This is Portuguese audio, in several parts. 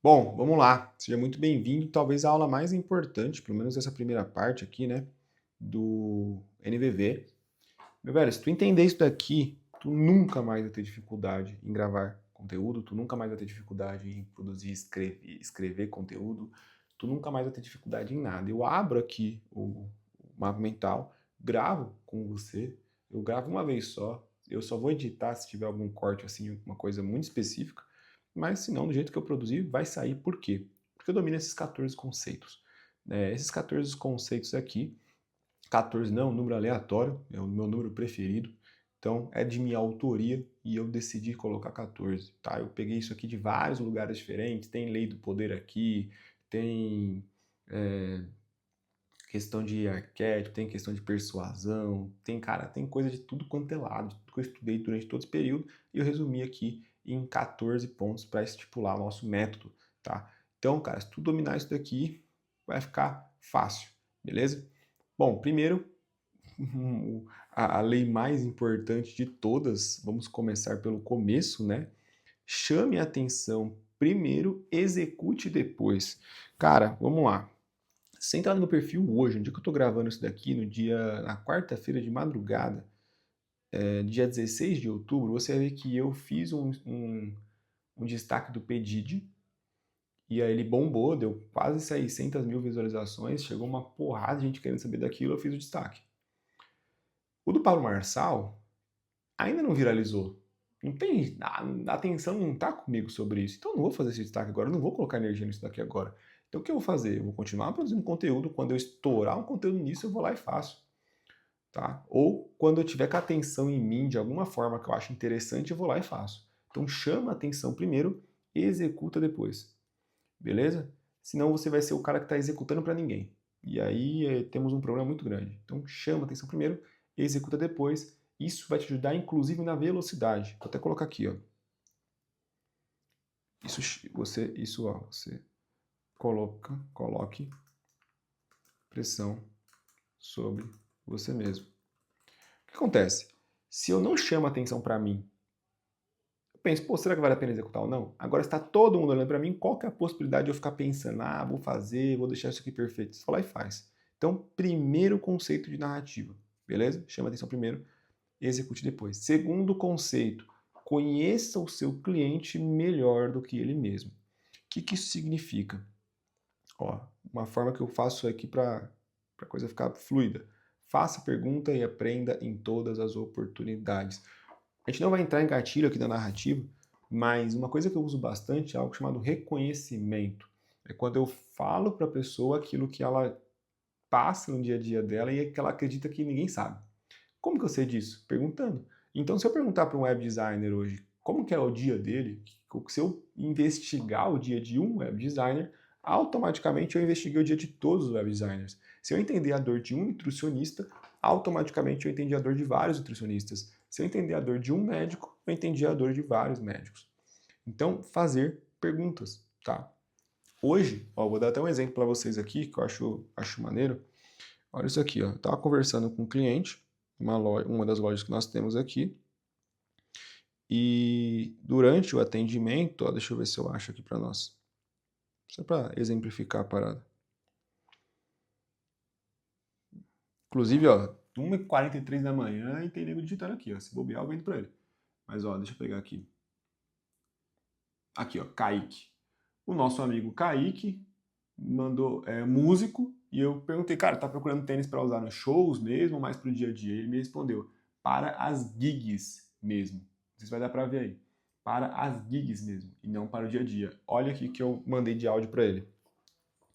Bom, vamos lá. Seja muito bem-vindo. Talvez a aula mais importante, pelo menos essa primeira parte aqui, né, do NVV. Meu velho, se tu entender isso daqui, tu nunca mais vai ter dificuldade em gravar conteúdo, tu nunca mais vai ter dificuldade em produzir, escrever conteúdo, tu nunca mais vai ter dificuldade em nada. Eu abro aqui o mapa mental, gravo com você, eu gravo uma vez só, eu só vou editar se tiver algum corte, assim, uma coisa muito específica, mas se não, do jeito que eu produzir, vai sair. Por quê? Porque eu domino esses 14 conceitos. Esses 14 conceitos aqui, 14 não, número aleatório, é o meu número preferido. Então é de minha autoria e eu decidi colocar 14, tá? Eu peguei isso aqui de vários lugares diferentes, tem lei do poder aqui, tem é, questão de arquétipo, tem questão de persuasão, tem, cara, tem coisa de tudo quanto é lado, de tudo que eu estudei durante todo esse período e eu resumi aqui em 14 pontos para estipular o nosso método, tá? Então, cara, se tu dominar isso daqui, vai ficar fácil, beleza? Bom, primeiro, a lei mais importante de todas, vamos começar pelo começo, né? Chame a atenção primeiro, execute depois. Cara, vamos lá. Se entrar no meu perfil hoje, no dia que eu tô gravando isso daqui, na quarta-feira de madrugada, dia 16 de outubro, você vai ver que eu fiz um destaque do Pedid, e aí ele bombou, deu quase 600 mil visualizações, chegou uma porrada de gente querendo saber daquilo, eu fiz o destaque. O do Pablo Marçal ainda não viralizou. Não tem, a atenção não está comigo sobre isso. Então eu não vou fazer esse destaque agora, eu não vou colocar energia nisso daqui agora. Então o que eu vou fazer? Eu vou continuar produzindo conteúdo, quando eu estourar um conteúdo nisso, eu vou lá e faço. Tá? Ou quando eu tiver com a atenção em mim de alguma forma que eu acho interessante, eu vou lá e faço. Então chama a atenção primeiro, executa depois. Beleza? Senão você vai ser o cara que está executando para ninguém. E aí temos um problema muito grande. Então chama a atenção primeiro, executa depois. Isso vai te ajudar, inclusive, na velocidade. Vou até colocar aqui, ó. Você coloque pressão sobre você mesmo. O que acontece? Se eu não chamo a atenção para mim, eu penso, pô, será que vale a pena executar ou não? Agora está todo mundo olhando para mim, qual que é a possibilidade de eu ficar pensando, vou fazer, vou deixar isso aqui perfeito? Você vai lá e faz. Então, primeiro conceito de narrativa, beleza? Chama a atenção primeiro, execute depois. Segundo conceito, conheça o seu cliente melhor do que ele mesmo. O que isso significa? Ó, uma forma que eu faço aqui para a coisa ficar fluida. Faça pergunta e aprenda em todas as oportunidades. A gente não vai entrar em gatilho aqui da narrativa, mas uma coisa que eu uso bastante é algo chamado reconhecimento. É quando eu falo para a pessoa aquilo que ela passa no dia a dia dela e que ela acredita que ninguém sabe. Como que eu sei disso? Perguntando. Então, se eu perguntar para um web designer hoje como que é o dia dele, se eu investigar o dia de um web designer, automaticamente eu investiguei o dia de todos os web designers. Se eu entender a dor de um nutricionista, automaticamente eu entendi a dor de vários nutricionistas. Se eu entender a dor de um médico, eu entendi a dor de vários médicos. Então, fazer perguntas, tá? Hoje, ó, vou dar até um exemplo para vocês aqui que eu acho maneiro. Olha isso aqui, ó. Eu estava conversando com um cliente, uma das lojas que nós temos aqui, e durante o atendimento, ó, deixa eu ver se eu acho aqui para nós, só para exemplificar a parada. Inclusive, ó, 1h43 da manhã e tem nego digitando aqui, ó. Se bobear, eu vendo para ele. Mas, ó, deixa eu pegar aqui. Aqui, ó, Kaique. O nosso amigo Kaique mandou músico e eu perguntei, cara, tá procurando tênis para usar nos shows mesmo ou mais pro dia a dia? Ele me respondeu, para as gigs mesmo. Não sei se vai dar para ver aí. Para as gigs mesmo e não para o dia a dia. Olha aqui que eu mandei de áudio para ele.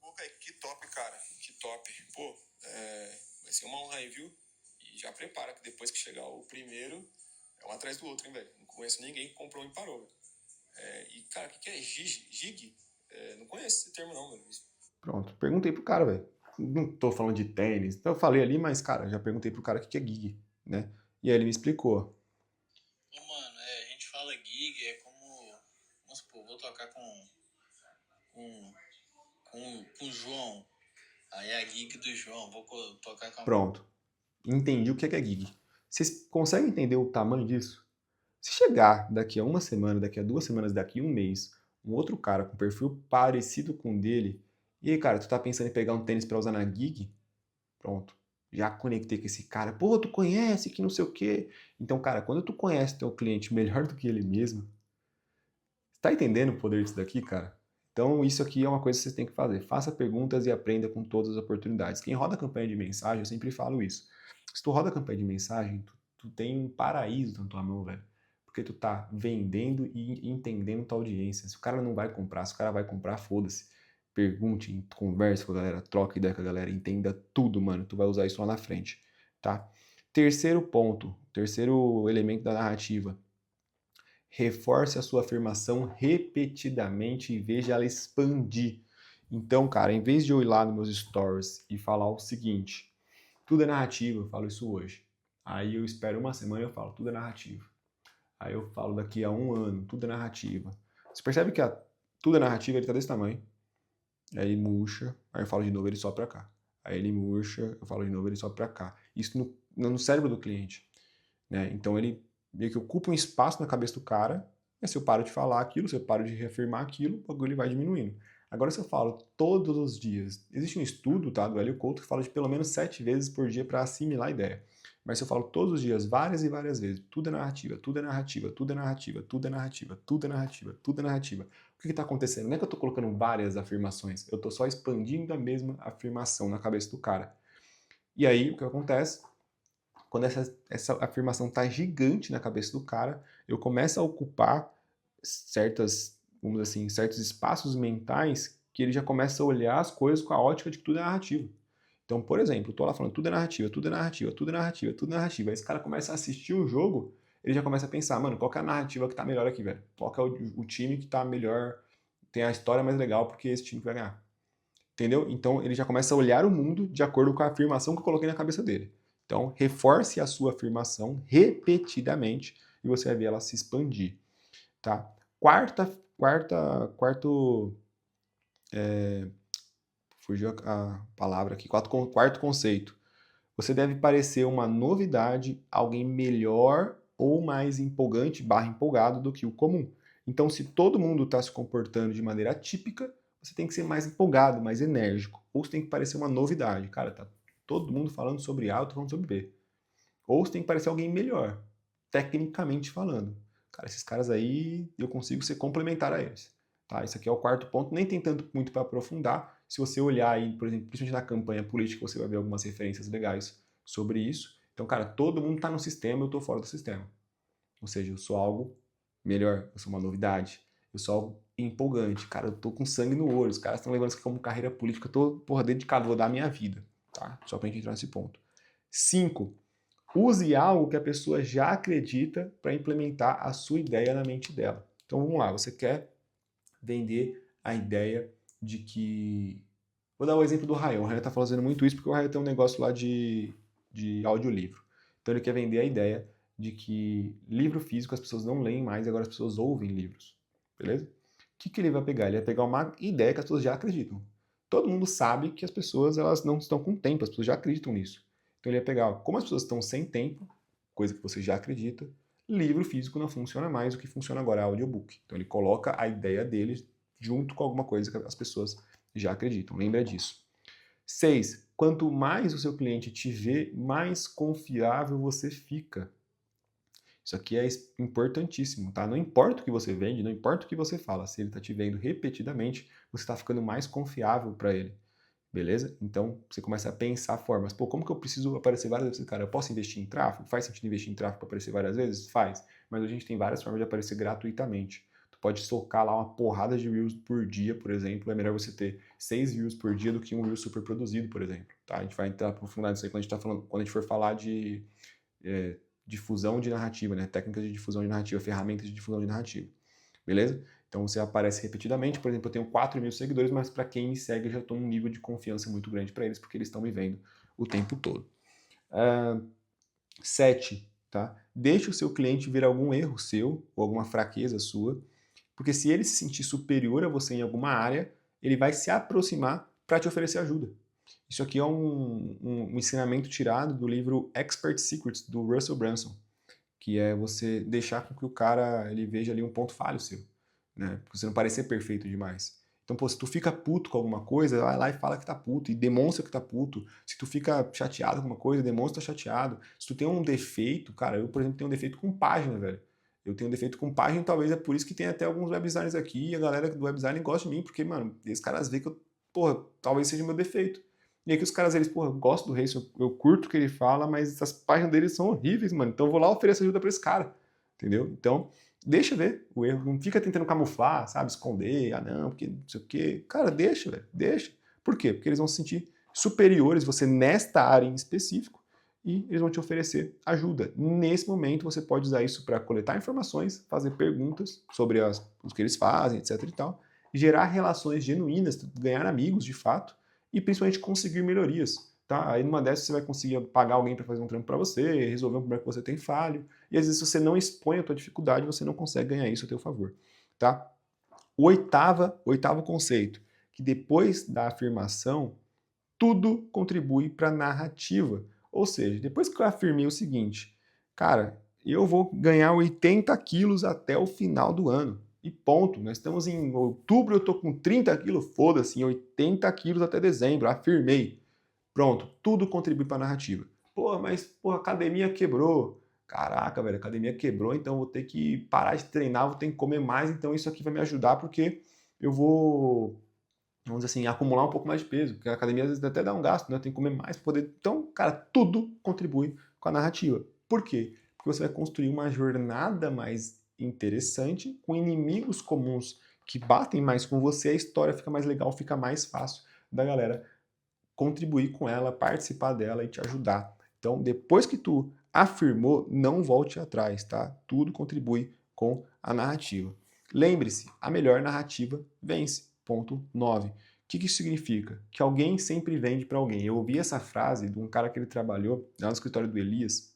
Pô, Kaique, que top, cara. Que top. Pô, vai ser uma honra aí, viu? E já prepara que depois que chegar o primeiro, é um atrás do outro, hein, velho? Não conheço ninguém que comprou e parou, velho. E, cara, o que é gig? Gig? Não conheço esse termo, não, velho. Pronto, perguntei pro cara, velho. Não tô falando de tênis. Então eu falei ali, mas, cara, já perguntei pro cara o que é gig, né? E aí ele me explicou. Ô, mano, a gente fala gig, é como. Vamos supor, vou tocar com o João. Aí é a gig do João, vou tocar com a. Pronto, entendi o que é gig. Vocês conseguem entender o tamanho disso? Se chegar daqui a uma semana, daqui a 2 semanas, daqui a um mês, um outro cara com perfil parecido com o dele, e aí, cara, tu tá pensando em pegar um tênis pra usar na gig? Pronto. Já conectei com esse cara. Pô, tu conhece que não sei o quê. Então, cara, quando tu conhece teu cliente melhor do que ele mesmo, tá entendendo o poder disso daqui, cara? Então, isso aqui é uma coisa que você tem que fazer. Faça perguntas e aprenda com todas as oportunidades. Quem roda campanha de mensagem, eu sempre falo isso. Se tu roda campanha de mensagem, tu tem um paraíso na tua mão, velho. Porque tu tá vendendo e entendendo tua audiência. Se o cara não vai comprar, se o cara vai comprar, foda-se. Pergunte, converse com a galera, troque ideia com a galera, entenda tudo, mano. Tu vai usar isso lá na frente, tá? Terceiro ponto, terceiro elemento da narrativa. Reforce a sua afirmação repetidamente e veja ela expandir. Então, cara, em vez de eu ir lá nos meus stories e falar o seguinte, tudo é narrativa, eu falo isso hoje. Aí eu espero uma semana e eu falo, tudo é narrativa. Aí eu falo daqui a um ano, tudo é narrativa. Você percebe que tudo é narrativa, ele tá desse tamanho. Aí ele murcha, aí eu falo de novo, ele sobe pra cá. Aí ele murcha, eu falo de novo, ele sobe pra cá. Isso no cérebro do cliente, né? Então ele meio que ocupa um espaço na cabeça do cara, e se eu paro de falar aquilo, se eu paro de reafirmar aquilo, o bagulho vai diminuindo. Agora, se eu falo todos os dias, existe um estudo, tá, do Hélio Couto, que fala de pelo menos 7 vezes por dia para assimilar a ideia. Mas se eu falo todos os dias, várias e várias vezes, tudo é narrativa, tudo é narrativa, tudo é narrativa, tudo é narrativa, tudo é narrativa, tudo é narrativa. O que está acontecendo? Não é que eu estou colocando várias afirmações, eu estou só expandindo a mesma afirmação na cabeça do cara. E aí, o que acontece? Quando essa afirmação está gigante na cabeça do cara, eu começo a ocupar vamos dizer assim, certos espaços mentais que ele já começa a olhar as coisas com a ótica de que tudo é narrativo. Então, por exemplo, eu tô lá falando tudo é narrativa, tudo é narrativa, tudo é narrativa, tudo é narrativa. Aí esse cara começa a assistir o jogo, ele já começa a pensar, mano, qual que é a narrativa que tá melhor aqui, velho? Qual que é o time que tá melhor, tem a história mais legal, porque é esse time que vai ganhar. Entendeu? Então ele já começa a olhar o mundo de acordo com a afirmação que eu coloquei na cabeça dele. Então, reforce a sua afirmação repetidamente e você vai ver ela se expandir, tá? Quarto, fugiu a palavra aqui, quarto conceito. Você deve parecer uma novidade, alguém melhor ou mais empolgante, barra empolgado do que o comum. Então, se todo mundo está se comportando de maneira atípica, você tem que ser mais empolgado, mais enérgico. Ou você tem que parecer uma novidade. Cara, tá todo mundo falando sobre A, eu tô falando sobre B. Ou você tem que parecer alguém melhor, tecnicamente falando. Cara, esses caras aí, eu consigo ser complementar a eles. Tá? Esse aqui é o quarto ponto, nem tem tanto muito para aprofundar. Se você olhar aí, por exemplo, principalmente na campanha política, você vai ver algumas referências legais sobre isso. Então, cara, todo mundo está no sistema, eu estou fora do sistema. Ou seja, eu sou algo melhor, eu sou uma novidade, eu sou algo empolgante. Cara, eu tô com sangue no olho, os caras estão levando isso aqui como carreira política, eu tô, porra, dedicado, vou dar a minha vida. Tá? Só pra gente entrar nesse ponto. 5. Use algo que a pessoa já acredita para implementar a sua ideia na mente dela. Então vamos lá, você quer vender a ideia de que. Vou dar o exemplo do Ryan. O Ryan está fazendo muito isso porque o Ryan tem um negócio lá de audiolivro. Então ele quer vender a ideia de que livro físico as pessoas não leem mais, agora as pessoas ouvem livros. Beleza? O que ele vai pegar? Ele vai pegar uma ideia que as pessoas já acreditam. Todo mundo sabe que as pessoas elas não estão com tempo, as pessoas já acreditam nisso. Então ele ia pegar, como as pessoas estão sem tempo, coisa que você já acredita, livro físico não funciona mais, o que funciona agora é audiobook. Então ele coloca a ideia dele junto com alguma coisa que as pessoas já acreditam. Lembra disso. 6. Quanto mais o seu cliente te vê, mais confiável você fica. Isso aqui é importantíssimo, tá? Não importa o que você vende, não importa o que você fala, se ele está te vendo repetidamente, você está ficando mais confiável para ele. Beleza? Então, você começa a pensar formas. Pô, como que eu preciso aparecer várias vezes? Cara, eu posso investir em tráfego? Faz sentido investir em tráfego para aparecer várias vezes? Faz. Mas a gente tem várias formas de aparecer gratuitamente. Tu pode socar lá uma porrada de views por dia, por exemplo. É melhor você ter 6 views por dia do que um reel super produzido, por exemplo. Tá? A gente vai entrar aprofundar nisso aí quando a gente for falar de difusão de narrativa, né? Técnicas de difusão de narrativa, ferramentas de difusão de narrativa. Beleza? Então você aparece repetidamente, por exemplo, eu tenho 4 mil seguidores, mas para quem me segue eu já estou num nível de confiança muito grande para eles, porque eles estão me vendo o tempo todo. 7. Tá? Deixe o seu cliente ver algum erro seu ou alguma fraqueza sua, porque se ele se sentir superior a você em alguma área, ele vai se aproximar para te oferecer ajuda. Isso aqui é um ensinamento tirado do livro Expert Secrets, do Russell Brunson, que é você deixar com que o cara ele veja ali um ponto falho seu. né? Pra você não parecer perfeito demais. Então, pô, se tu fica puto com alguma coisa, vai lá e fala que tá puto, e demonstra que tá puto. Se tu fica chateado com alguma coisa, demonstra que tá chateado. Se tu tem um defeito, cara, eu, por exemplo, tenho um defeito com página, velho. Eu tenho um defeito com página, talvez é por isso que tem até alguns web designers aqui, e a galera do web design gosta de mim, porque, mano, esses caras veem que eu, porra, talvez seja meu defeito. E aqui os caras, eles, porra, eu gosto do Reis, eu curto o que ele fala, mas essas páginas dele são horríveis, mano. Então eu vou lá oferecer ajuda pra esse cara, entendeu? Então, deixa ver o erro, não fica tentando camuflar, sabe, esconder, ah não, porque não sei o quê. Cara, deixa, velho, deixa. Por quê? Porque eles vão se sentir superiores, você nesta área em específico, e eles vão te oferecer ajuda. Nesse momento, você pode usar isso para coletar informações, fazer perguntas sobre os que eles fazem, etc e tal, gerar relações genuínas, ganhar amigos de fato, e principalmente conseguir melhorias. Tá? Aí numa dessas você vai conseguir pagar alguém para fazer um trampo para você, resolver um problema que você tem falho, e às vezes se você não expõe a tua dificuldade, você não consegue ganhar isso a teu favor. Tá? O oitavo conceito, que depois da afirmação, tudo contribui para a narrativa. Ou seja, depois que eu afirmei o seguinte, cara, eu vou ganhar 80 quilos até o final do ano. E ponto. Nós estamos em outubro, eu tô com 30 quilos, foda-se, 80 quilos até dezembro, afirmei. Pronto, tudo contribui para a narrativa. Pô, mas pô, a academia quebrou. Caraca, velho, a academia quebrou, então eu vou ter que parar de treinar, vou ter que comer mais, então isso aqui vai me ajudar porque eu vou, vamos dizer assim, acumular um pouco mais de peso, porque a academia às vezes até dá um gasto, né? Tem que comer mais para poder. Então, cara, tudo contribui com a narrativa. Por quê? Porque você vai construir uma jornada mais interessante, com inimigos comuns que batem mais com você, a história fica mais legal, fica mais fácil da galera contribuir com ela, participar dela e te ajudar. Então, depois que tu afirmou, não volte atrás, tá? Tudo contribui com a narrativa. Lembre-se, a melhor narrativa vence. Ponto 9. O que isso significa? Que alguém sempre vende para alguém. Eu ouvi essa frase de um cara que ele trabalhou lá no escritório do Elias,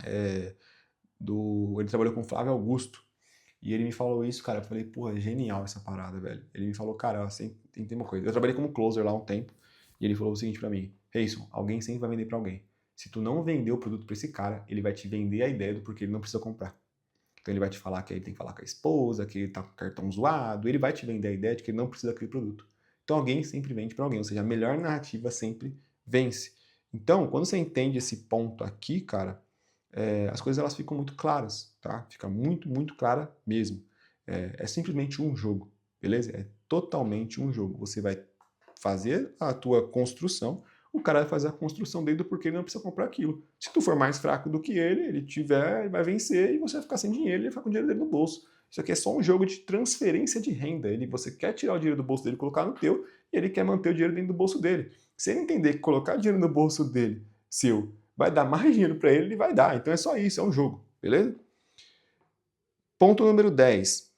ele trabalhou com o Flávio Augusto, e ele me falou isso, cara, eu falei, porra, genial essa parada, velho. Ele me falou, cara, assim, tem uma coisa. Eu trabalhei como closer lá um tempo, e ele falou o seguinte pra mim, Reison, alguém sempre vai vender pra alguém. Se tu não vender o produto pra esse cara, ele vai te vender a ideia do porquê ele não precisa comprar. Então ele vai te falar que ele tem que falar com a esposa, que ele tá com o cartão zoado, ele vai te vender a ideia de que ele não precisa daquele produto. Então alguém sempre vende pra alguém, ou seja, a melhor narrativa sempre vence. Então, quando você entende esse ponto aqui, cara, as coisas elas ficam muito claras, tá? Fica muito, muito clara mesmo. É simplesmente um jogo, beleza? É totalmente um jogo. Você vai fazer a tua construção, o cara vai fazer a construção dele do porquê ele não precisa comprar aquilo. Se tu for mais fraco do que ele tiver, ele vai vencer e você vai ficar sem dinheiro, ele vai ficar com o dinheiro dele no bolso. Isso aqui é só um jogo de transferência de renda. Você quer tirar o dinheiro do bolso dele e colocar no teu, e ele quer manter o dinheiro dentro do bolso dele. Se ele entender que colocar dinheiro no bolso dele, seu, vai dar mais dinheiro para ele, ele vai dar. Então é só isso, é um jogo, beleza? Ponto número 10.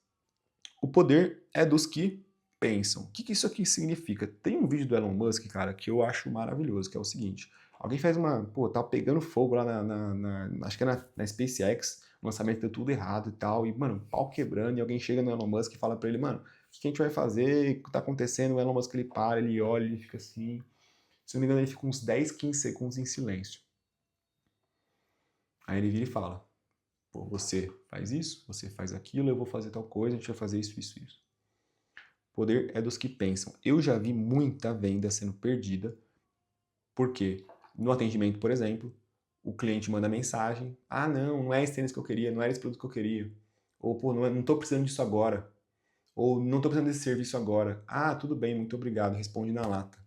O poder é dos que pensam. O que isso aqui significa? Tem um vídeo do Elon Musk, cara, que eu acho maravilhoso, que é o seguinte. Alguém faz uma... Pô, tá pegando fogo lá acho que é na SpaceX, o lançamento deu tudo errado e tal, e, mano, pau quebrando, e alguém chega no Elon Musk e fala pra ele, mano, o que a gente vai fazer? O que tá acontecendo? O Elon Musk, ele para, ele olha, ele fica assim... Se não me engano, ele fica uns 10, 15 segundos em silêncio. Aí ele vira e fala, pô, você faz isso, você faz aquilo, eu vou fazer tal coisa, a gente vai fazer isso, isso, isso. Poder é dos que pensam. Eu já vi muita venda sendo perdida, porque no atendimento, por exemplo, o cliente manda mensagem, ah não, não é esse tênis que eu queria, não era esse produto que eu queria, ou pô, não estou precisando disso agora, ou não estou precisando desse serviço agora, ah, tudo bem, muito obrigado, responde na lata.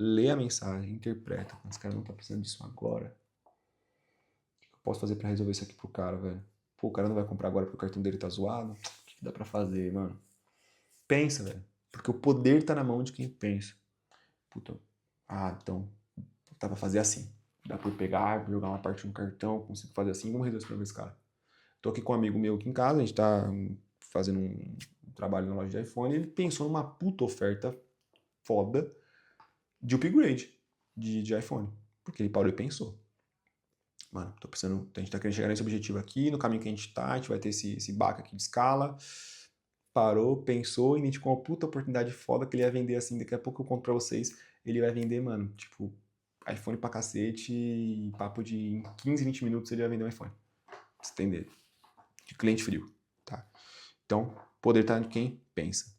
Lê a mensagem, interpreta, mas cara não está precisando disso agora. O que eu posso fazer para resolver isso aqui pro cara, velho? Pô, o cara não vai comprar agora porque o cartão dele tá zoado? O que dá para fazer, mano? Pensa, velho. Porque o poder tá na mão de quem pensa. Puta, então dá pra fazer assim. Dá pra eu pegar, jogar uma parte no cartão, consigo fazer assim, vamos resolver esse problema desse cara. Tô aqui com um amigo meu aqui em casa, a gente tá fazendo um trabalho na loja de iPhone, e ele pensou numa puta oferta foda de upgrade de iPhone. Porque ele parou e pensou. Mano, tô precisando, a gente tá querendo chegar nesse objetivo aqui, no caminho que a gente tá, a gente vai ter esse baque aqui de escala. Parou, pensou, identificou uma puta oportunidade foda que ele ia vender assim, daqui a pouco eu conto pra vocês, ele vai vender, mano, tipo, iPhone pra cacete e papo de em 15, 20 minutos ele vai vender um iPhone. Pra você entender. De cliente frio, tá? Então, O poder está em quem pensa.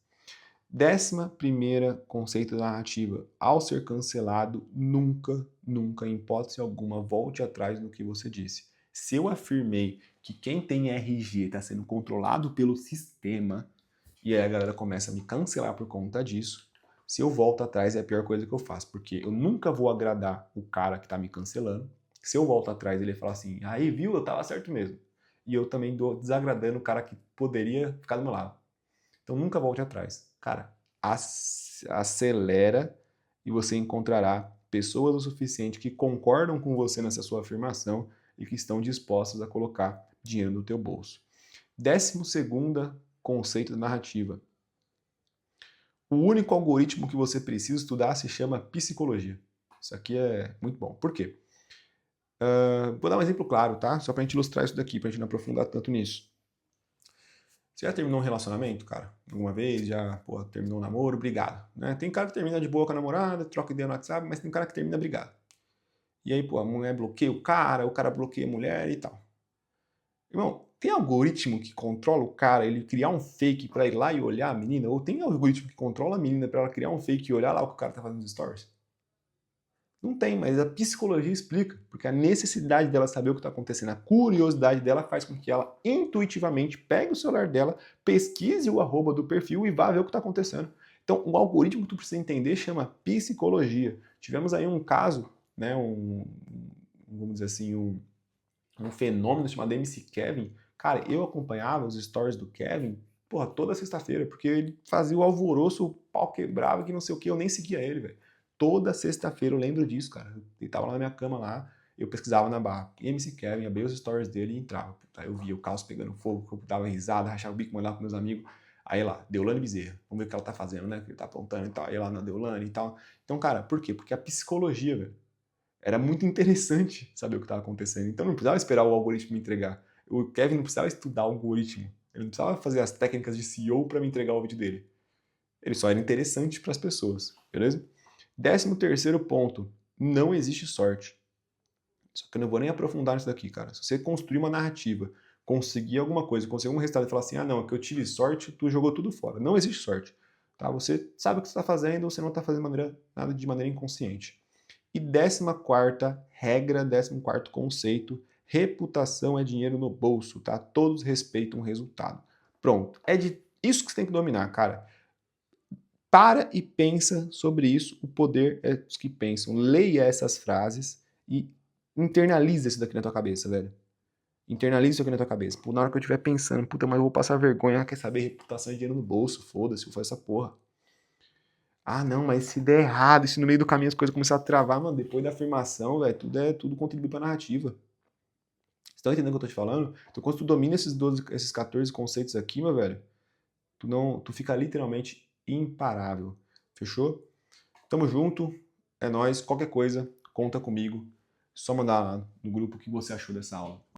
11ª conceito da narrativa. Ao ser cancelado, nunca, nunca, em hipótese alguma, volte atrás no que você disse. Se eu afirmei que quem tem RG está sendo controlado pelo sistema, e aí a galera começa a me cancelar por conta disso, se eu volto atrás é a pior coisa que eu faço, porque eu nunca vou agradar o cara que está me cancelando. Se eu volto atrás, ele fala assim, aí viu, eu tava certo mesmo. E eu também dou desagradando o cara que poderia ficar do meu lado. Então nunca volte atrás. Cara, acelera e você encontrará pessoas o suficiente que concordam com você nessa sua afirmação e que estão dispostas a colocar dinheiro no teu bolso. 12º conceito da narrativa. O único algoritmo que você precisa estudar se chama psicologia. Isso aqui é muito bom. Por quê? Vou dar um exemplo claro, tá? Só pra gente ilustrar isso daqui, pra gente não aprofundar tanto nisso. Você já terminou um relacionamento, cara? Alguma vez? Já, pô, terminou um namoro? Obrigado. Né? Tem cara que termina de boa com a namorada, troca ideia no WhatsApp, mas tem cara que termina brigado. E aí, pô, a mulher bloqueia o cara bloqueia a mulher e tal. Irmão, tem algoritmo que controla o cara, ele criar um fake pra ir lá e olhar a menina? Ou tem algoritmo que controla a menina pra ela criar um fake e olhar lá o que o cara tá fazendo nos stories? Não tem, mas a psicologia explica, porque a necessidade dela saber o que está acontecendo, a curiosidade dela faz com que ela intuitivamente pegue o celular dela, pesquise o arroba do perfil e vá ver o que está acontecendo. Então, o algoritmo que tu precisa entender chama psicologia. Tivemos aí um caso, né, vamos dizer assim, um fenômeno chamado MC Kevin. Cara, eu acompanhava os stories do Kevin, porra, toda sexta-feira, porque ele fazia o alvoroço, o pau quebrava, que não sei o que, eu nem seguia ele, velho. Toda sexta-feira eu lembro disso, cara. Ele tava lá na minha cama lá, eu pesquisava na barra MC Kevin, abria os stories dele e entrava. Aí eu via o caos pegando fogo, eu dava risada, rachava o bico, mandava pros meus amigos. Aí lá, Deolane Bezerra, vamos ver o que ela tá fazendo, né? O que ele tá apontando e tal. Aí lá na Deolane e tal. Então, cara, por quê? Porque a psicologia, velho, era muito interessante saber o que estava acontecendo. Então não precisava esperar o algoritmo me entregar. O Kevin não precisava estudar o algoritmo. Ele não precisava fazer as técnicas de SEO para me entregar o vídeo dele. Ele só era interessante para as pessoas, beleza? 13º ponto. Não existe sorte. Só que eu não vou nem aprofundar nisso daqui, cara. Se você construir uma narrativa, conseguir alguma coisa, conseguir algum resultado e falar assim, ah não, é que eu tive sorte, tu jogou tudo fora. Não existe sorte. Tá? Você sabe o que você está fazendo, você não está fazendo nada de maneira inconsciente. E 14ª regra, 14º conceito, reputação é dinheiro no bolso, tá? Todos respeitam o resultado. Pronto. É de isso que você tem que dominar, cara. Para e pensa sobre isso. O poder é dos que pensam. Leia essas frases e internaliza isso daqui na tua cabeça, velho. Internaliza isso aqui na tua cabeça. Pô, na hora que eu estiver pensando, puta, mas eu vou passar vergonha, quer saber? Reputação é dinheiro no bolso, foda-se, eu faço essa porra. Ah, não, mas se der errado, se no meio do caminho as coisas começarem a travar, mano, depois da afirmação, velho, tudo contribui pra narrativa. Vocês estão entendendo o que eu tô te falando? Então, quando tu domina esses 14 conceitos aqui, meu velho, tu fica literalmente imparável. Fechou? Tamo junto, é nóis. Qualquer coisa, conta comigo. Só mandar no grupo o que você achou dessa aula.